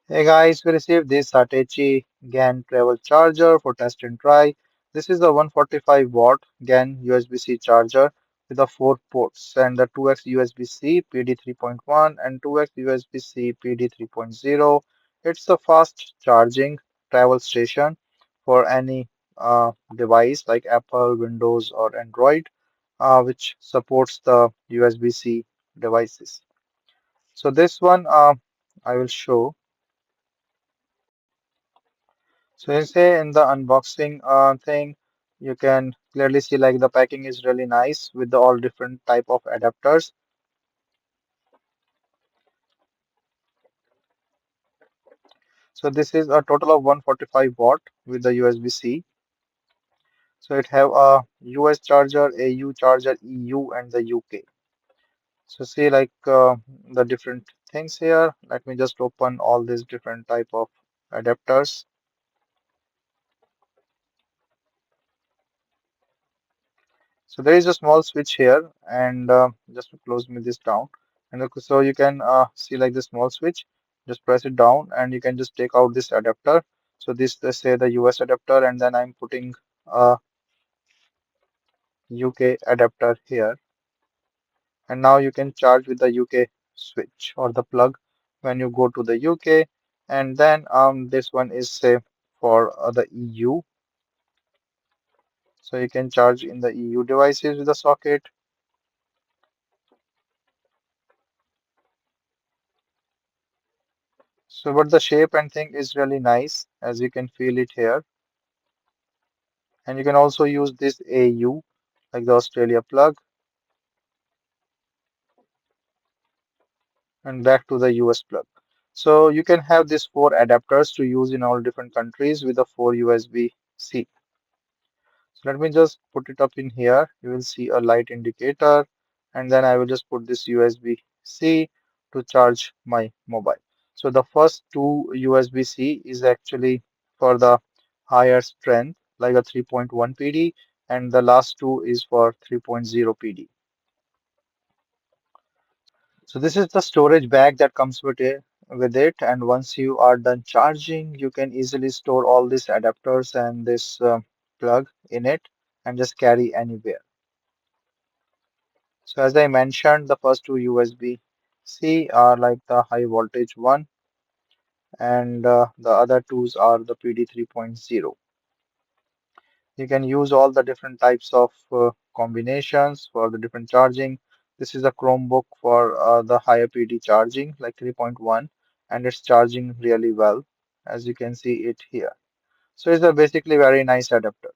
Hey guys, we received this Satechi GaN travel charger for test and try. This is the 145 watt GaN USB-C charger with the four ports and the 2x USB-C PD 3.1 and 2x USB-C PD 3.0. It's a fast charging travel station for any device like Apple, Windows, or Android, which supports the USB-C devices. So this one I will show. So you say in the unboxing thing, you can clearly see like the packing is really nice with the all different type of adapters. So this is a total of 145 watt with the USB-C. So it have a US charger, AU charger, EU, and the UK. So see like the different things here. Let me just open all these different type of adapters. So there is a small switch here, and just to close me this down, and so you can see like the small switch. Just press it down, and you can just take out this adapter. So this let's say the US adapter, and then I'm putting a UK adapter here, and now you can charge with the UK switch or the plug when you go to the UK, and then this one is say for the EU, so you can charge in the EU devices with the socket. So, but the shape and thing is really nice, as you can feel it here. And you can also use this AU, like the Australia plug, and back to the US plug. So you can have these four adapters to use in all different countries with the four USB-C. So let me just put it up in here. You will see a light indicator, and then I will just put this USB-C to charge my mobile. So the first two USB-C is actually for the higher strength, like a 3.1 PD, and the last two is for 3.0 PD. So this is the storage bag that comes with it, and once you are done charging, you can easily store all these adapters and this plug in it and just carry anywhere. So as I mentioned, the first two USB-C are like the high voltage one, and the other twos are the PD 3.0. You can use all the different types of combinations for the different charging. This is a Chromebook for the higher PD charging, like 3.1, and it's charging really well, as you can see it here. So it's a basically very nice adapter.